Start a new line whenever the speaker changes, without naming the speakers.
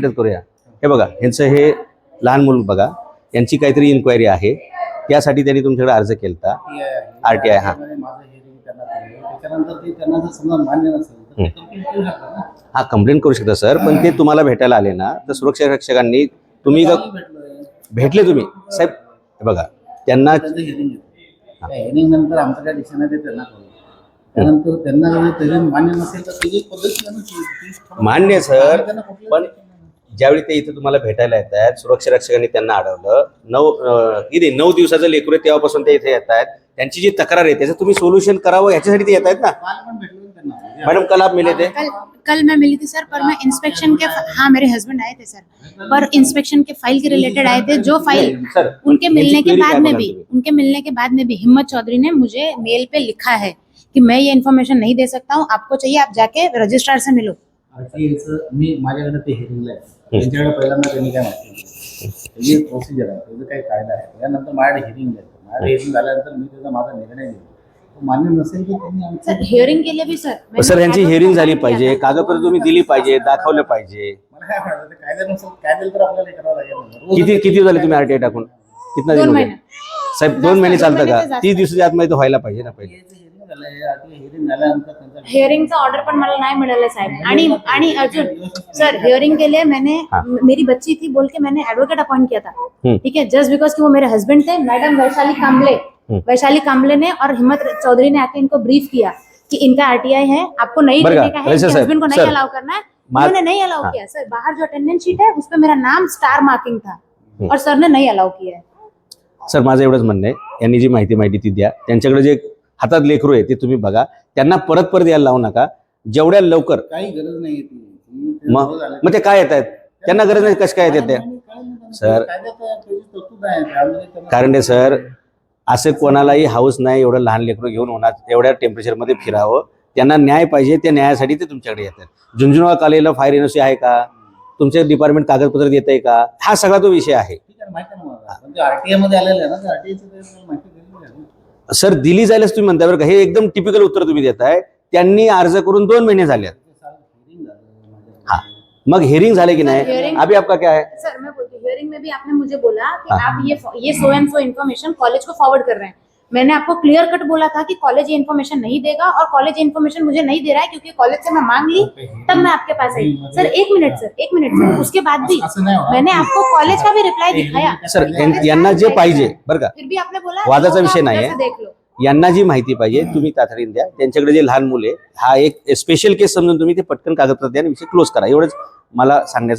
मिनिटच करूया. हे बघा, यांचं हे लहान मूल बघा, यांची काहीतरी इन्क्वायरी आहे, त्यासाठी त्यांनी तुमच्याकडे अर्ज केलता RTI. हा हा कंप्लेंट करू शकता सर, पण ते तुम्हाला भेटायला आले ना, तर सुरक्षा रक्षकांनी तुम्ही भेटले तुम्ही साहेब. हे बघा, त्यांना
हिअरिंग नंतर आमचं काय डिसिजन आहे ते त्यांना कळू. त्यानंतर त्यांना तरी मान्य नसेल तर त्याची पद्धत
मान्य सर, पण ज्यावेळी ते इथे तुम्हाला भेटायला येत आहेत, सुरक्षा रक्षकांनी त्यांना अडवलं. 9 दिवसाचं लेकरू आहे तेव्हापासून ते इथे येत आहेत. त्यांची जी तक्रार आहे त्याचं तुम्ही सोल्युशन करावं याच्यासाठी ते येत आहेत ना. मैडम कल आप मिले थे?
कल मैं मिली थी सर, पर मैं इंस्पेक्शन के, हाँ मेरे हस्बैंड आए थे सर, पर इंस्पेक्शन के फाइल के रिलेटेड आए थे. जो फाइल
सर
उनके मिलने के बाद में भी हिम्मत चौधरी ने मुझे मेल पे लिखा है कि मैं ये इन्फॉर्मेशन नहीं दे सकता हूँ, आपको चाहिए आप जाके रजिस्ट्रार से मिलो.
मी माझ्याकडे ते हिअरिंगला आहे, त्यांच्याकडे पहिल्यांदा त्यांनी काय माहिती ही प्रोसिजर आहे, त्याचं काही कायदा आहे. त्यानंतर माझ्याकडे हिअरिंग झाल्यानंतर मी त्याचा माझा निर्णय घेतो. मान्य नसेल तर त्यांनी
सर हिअरिंग के लिए भी
सर यांची हिअरिंग झाली पाहिजे, कागदपत्र तुम्ही दिली पाहिजे, दाखवलं पाहिजे.
मला काय म्हणायचं, कायद्यानुसार काय दिलं तर आपल्याला हे करावं लागेल.
किती झाले तुम्ही RTI टाकून? कितना दिन हो गया साहेब? 2 महिने चालतं का? 30 दिवसाच्या आतमध्ये तो व्हायला पाहिजे ना पहिले.
हिअरिंग झाल्यानंतर
हियरिंगचा ऑर्डर पण मला नाही मिळाला साहब. आणि अजून सर हियरिंग के लिए मैंने मेरी बच्ची थी बोल के मैंने एडवोकेट अपॉइंट किया था, ठीक है, जस्ट बिकॉज कि वो मेरे हस्बैंड थे. मैडम वैशाली कांबले ने और हिम्मत चौधरी ने आके इनको ब्रीफ किया कि इनका RTI है, आपको नहीं देने का है, हस्बैंड को नहीं अलाउ करना है. उन्होंने नहीं अलाउ किया सर. बाहर जो अटेंडेंस शीट है उस पर मेरा नाम स्टार मार्किंग था और सर ने नहीं अलाउ किया है.
सर माझं एवढंच म्हणणं आहे, यांनी जी माहिती ती द्या. त्यांच्याकडे जे हातात लेकरू आहे ते तुम्ही बघा, त्यांना परत यायला लावू नका. जेवढ्या लवकर
काही गरज नाही.
मग ते काय येत आहेत? त्यांना गरज नाही, कसं काय येत सर? कारण सर असं कोणालाही हाऊस नाही एवढं लहान लेकरू घेऊन होणार एवढ्या टेम्परेचरमध्ये फिरावं. त्यांना न्याय पाहिजे, त्या न्यायासाठी ते तुमच्याकडे येतात. झुंझुनवाडा कॉलेजला फायर एनओसी आहे का? तुमचे डिपार्टमेंट कागदपत्र देत आहे का? हा सगळा तो विषय आहे.
RTI मध्ये आलेलं आहे ना, RTI माहिती
सर दिली जायलाच तुम्ही म्हणताय बरं का. हे एकदम टिपिकल उत्तर तुम्ही देताय. त्यांनी अर्ज करून 2 महिने झाले. हा मग हियरिंग झाले की नाही? अभी आपका क्या है?
सर मैं बोलती हूँ हियरिंग में भी आपने मुझे बोला कि आप ये so and so information college को फॉरवर्ड कर रहे हैं. मैंने आपको क्लियर कट बोला था कि कॉलेज ये इन्फॉर्मेशन नहीं देगा और कॉलेज ये इन्फॉर्मेशन मुझे नहीं दे रहा है क्योंकि कॉलेज से मैं मांग ली तब मैं आपके पास आई. सर एक मिनट सर, उसके बाद भी मैंने आपको कॉलेज का भी रिप्लाई दिखाया.
सर यांना जे पाहिजे बरं का,
फिर भी आपने बोला
वादाचा विषय नाही
देख लो.
यांना जी माहिती पाहिजे तुम्ही तातडीने द्या. त्यांच्याकडे जे लहान मुले, हा एक स्पेशल केस समजून तुम्ही ते पटकन कागदपत्र द्या आणि विषय क्लोज करा. एवढंच मला सांगण्याचं